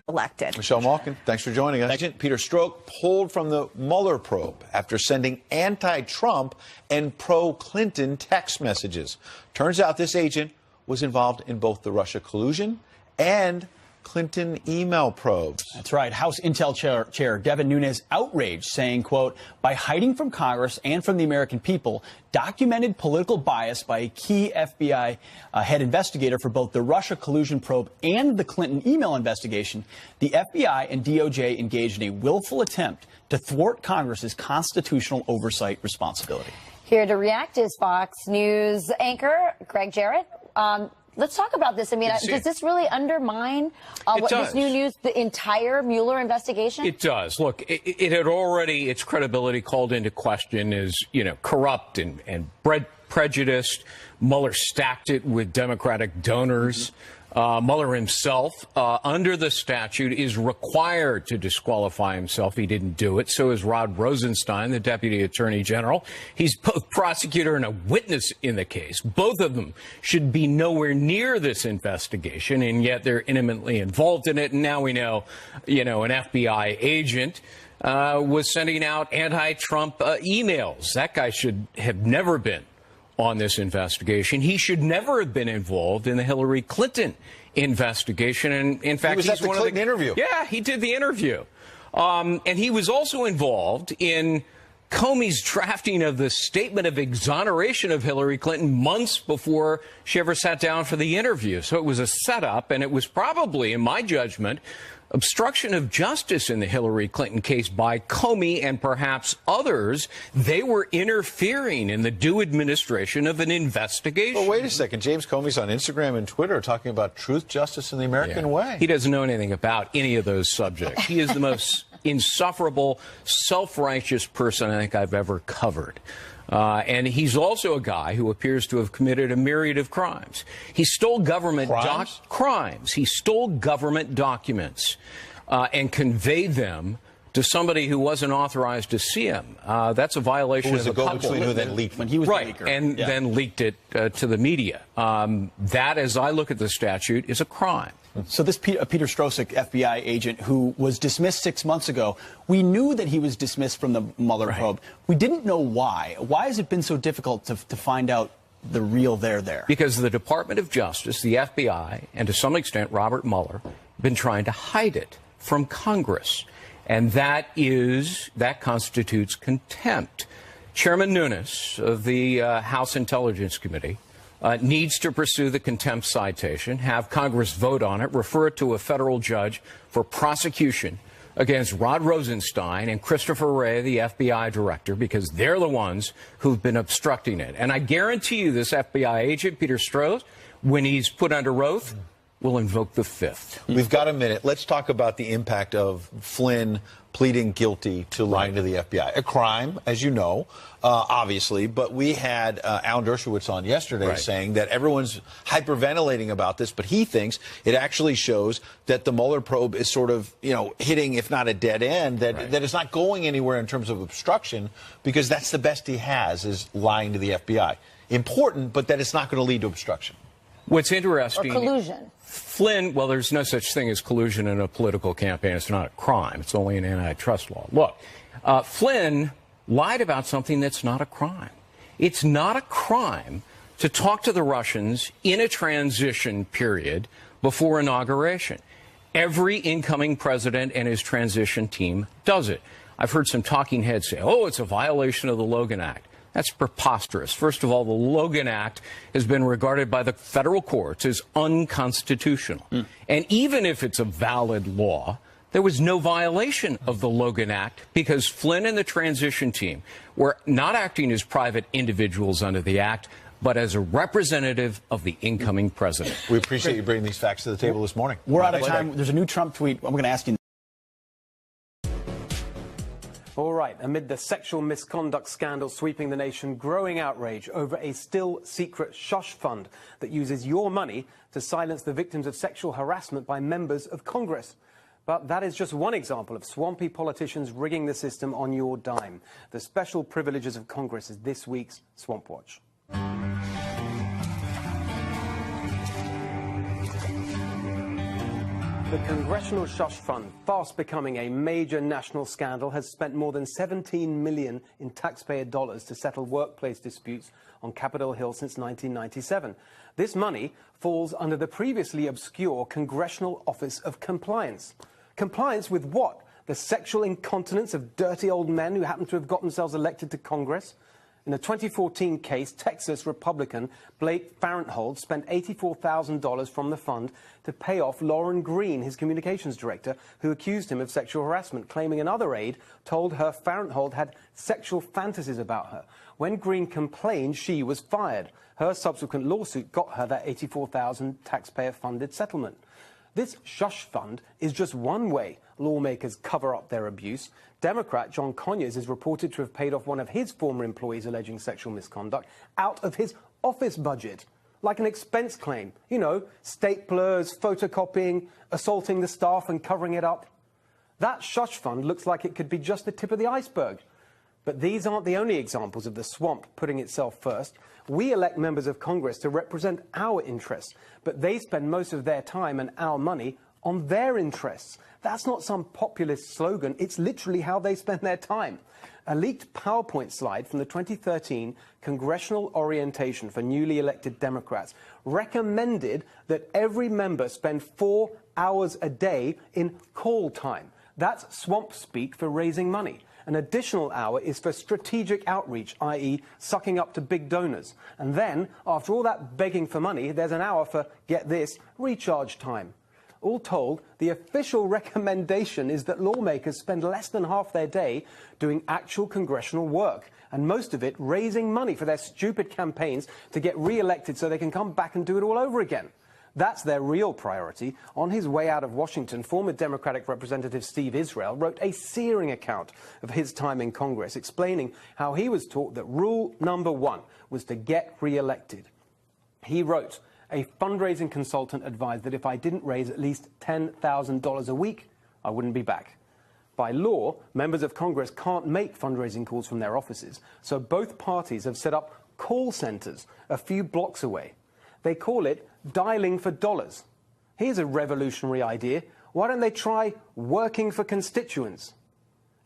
elected. Michelle Malkin, thanks for joining us. Agent Peter Strzok pulled from the Mueller probe after sending anti-Trump and pro-Clinton text messages. Turns out this agent was involved in both the Russia collusion and Clinton email probes. That's right. House Intel Chair Devin Nunes outraged, saying, quote, by hiding from Congress and from the American people, documented political bias by a key FBI head investigator for both the Russia collusion probe and the Clinton email investigation, the FBI and DOJ engaged in a willful attempt to thwart Congress's constitutional oversight responsibility. Here to react is Fox News anchor Greg Jarrett. Let's talk about this. I mean, does this really undermine this new news, the entire Mueller investigation? It does. Look, it had already, its credibility called into question as, corrupt and prejudiced. Mueller stacked it with Democratic donors. Mueller himself, under the statute, is required to disqualify himself. He didn't do it. So is Rod Rosenstein, the Deputy Attorney General. He's both prosecutor and a witness in the case. Both of them should be nowhere near this investigation, and yet they're intimately involved in it. And now we know, an FBI agent was sending out anti-Trump emails. That guy should have never been on this investigation. He should never have been involved in the Hillary Clinton investigation. And in fact, he was at the Clinton interview. Yeah, he did the interview. And he was also involved in Comey's drafting of the statement of exoneration of Hillary Clinton months before she ever sat down for the interview. So it was a setup, and it was probably, in my judgment, obstruction of justice in the Hillary Clinton case by Comey and perhaps others. They were interfering in the due administration of an investigation. Well, wait a second. James Comey's on Instagram and Twitter talking about truth, justice, and the American way. He doesn't know anything about any of those subjects. He is the most insufferable, self-righteous person I think I've ever covered. And he's also a guy who appears to have committed a myriad of crimes. He stole government crimes. He stole government documents and conveyed them to somebody who wasn't authorized to see him. That's a violation of the go-between who then leaked when he was right, and then leaked it to the media. That, as I look at the statute, is a crime. So this Peter Strzok, FBI agent who was dismissed 6 months ago, we knew that he was dismissed from the Mueller probe. We didn't know why. Why has it been so difficult to find out the real there? Because the Department of Justice, the FBI, and to some extent Robert Mueller, have been trying to hide it from Congress. And that constitutes contempt. Chairman Nunes of the House Intelligence Committee needs to pursue the contempt citation, have Congress vote on it, refer it to a federal judge for prosecution against Rod Rosenstein and Christopher Wray, the FBI director, because they're the ones who've been obstructing it. And I guarantee you this FBI agent, Peter Strzok, when he's put under oath, will invoke the Fifth. We've got a minute. Let's talk about the impact of Flynn pleading guilty to lying to the FBI. A crime, as you know, obviously, but we had Alan Dershowitz on yesterday saying that everyone's hyperventilating about this, but he thinks it actually shows that the Mueller probe is sort of, hitting, if not a dead end, that it's not going anywhere in terms of obstruction, because that's the best he has, is lying to the FBI. Important, but that it's not going to lead to obstruction. What's interesting... Or collusion. Flynn, well, there's no such thing as collusion in a political campaign. It's not a crime. It's only an antitrust law. Look, Flynn lied about something that's not a crime. It's not a crime to talk to the Russians in a transition period before inauguration. Every incoming president and his transition team does it. I've heard some talking heads say, oh, it's a violation of the Logan Act. That's preposterous. First of all, the Logan Act has been regarded by the federal courts as unconstitutional. And even if it's a valid law, there was no violation of the Logan Act because Flynn and the transition team were not acting as private individuals under the act, but as a representative of the incoming president. We appreciate you bringing these facts to the table this morning. We're out of time. There's a new Trump tweet. I'm going to ask you. All right, amid the sexual misconduct scandal sweeping the nation, growing outrage over a still-secret shush fund that uses your money to silence the victims of sexual harassment by members of Congress. But that is just one example of swampy politicians rigging the system on your dime. The special privileges of Congress is this week's Swamp Watch. The Congressional Shush Fund, fast becoming a major national scandal, has spent more than $17 million in taxpayer dollars to settle workplace disputes on Capitol Hill since 1997. This money falls under the previously obscure Congressional Office of Compliance. Compliance with what? The sexual incontinence of dirty old men who happen to have got themselves elected to Congress? In a 2014 case, Texas Republican Blake Farenthold spent $84,000 from the fund to pay off Lauren Green, his communications director, who accused him of sexual harassment, claiming another aide told her Farenthold had sexual fantasies about her. When Green complained, she was fired. Her subsequent lawsuit got her that $84,000 taxpayer-funded settlement. This shush fund is just one way lawmakers cover up their abuse. Democrat John Conyers is reported to have paid off one of his former employees alleging sexual misconduct out of his office budget, like an expense claim. You know, staplers, photocopying, assaulting the staff and covering it up. That shush fund looks like it could be just the tip of the iceberg. But these aren't the only examples of the swamp putting itself first. We elect members of Congress to represent our interests, but they spend most of their time and our money on their interests. That's not some populist slogan. It's literally how they spend their time. A leaked PowerPoint slide from the 2013 Congressional Orientation for Newly Elected Democrats recommended that every member spend 4 hours a day in call time. That's swamp speak for raising money. An additional hour is for strategic outreach, i.e. sucking up to big donors. And then, after all that begging for money, there's an hour for, get this, recharge time. All told, the official recommendation is that lawmakers spend less than half their day doing actual congressional work, and most of it raising money for their stupid campaigns to get re-elected so they can come back and do it all over again. That's their real priority. On his way out of Washington, former Democratic Representative Steve Israel wrote a searing account of his time in Congress, explaining how he was taught that rule number one was to get re-elected. He wrote, "A fundraising consultant advised that if I didn't raise at least $10,000 a week, I wouldn't be back." By law, members of Congress can't make fundraising calls from their offices, so both parties have set up call centers a few blocks away. They call it dialing for dollars. Here's a revolutionary idea. Why don't they try working for constituents?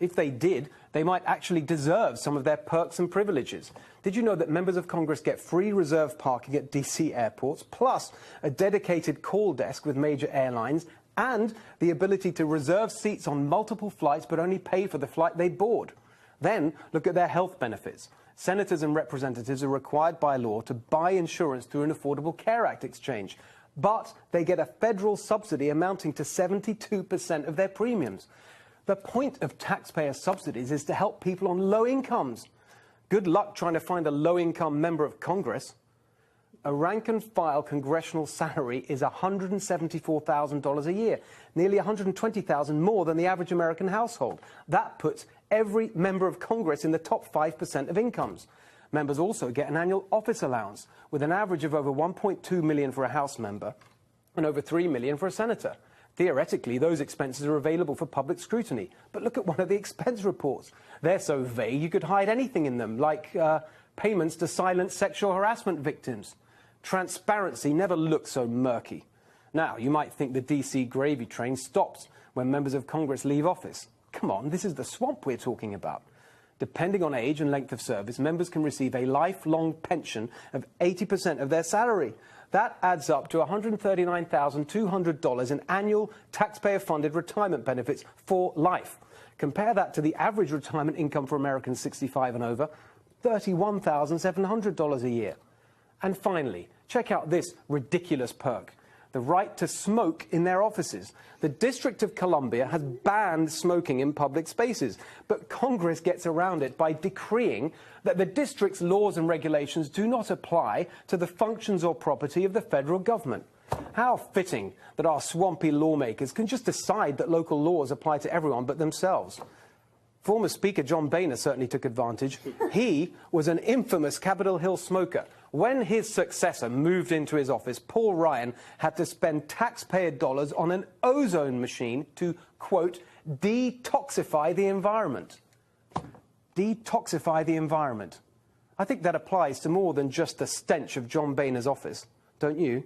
If they did, they might actually deserve some of their perks and privileges. Did you know that members of Congress get free reserve parking at DC airports, plus a dedicated call desk with major airlines, and the ability to reserve seats on multiple flights but only pay for the flight they board? Then look at their health benefits. Senators and representatives are required by law to buy insurance through an Affordable Care Act exchange, but they get a federal subsidy amounting to 72% of their premiums. The point of taxpayer subsidies is to help people on low incomes. Good luck trying to find a low-income member of Congress. A rank-and-file congressional salary is $174,000 a year, nearly $120,000 more than the average American household. That puts every member of Congress in the top 5% of incomes. Members also get an annual office allowance, with an average of over $1.2 million for a House member and over $3 million for a senator. Theoretically, those expenses are available for public scrutiny. But look at one of the expense reports. They're so vague you could hide anything in them, like payments to silence sexual harassment victims. Transparency never looked so murky. Now, you might think the D.C. gravy train stops when members of Congress leave office. Come on, this is the swamp we're talking about. Depending on age and length of service, members can receive a lifelong pension of 80% of their salary. That adds up to $139,200 in annual taxpayer-funded retirement benefits for life. Compare that to the average retirement income for Americans 65 and over, $31,700 a year. And finally, check out this ridiculous perk: the right to smoke in their offices. The District of Columbia has banned smoking in public spaces, but Congress gets around it by decreeing that the district's laws and regulations do not apply to the functions or property of the federal government. How fitting that our swampy lawmakers can just decide that local laws apply to everyone but themselves. Former Speaker John Boehner certainly took advantage. He was an infamous Capitol Hill smoker. When his successor moved into his office, Paul Ryan had to spend taxpayer dollars on an ozone machine to, quote, detoxify the environment. Detoxify the environment. I think that applies to more than just the stench of John Boehner's office, don't you?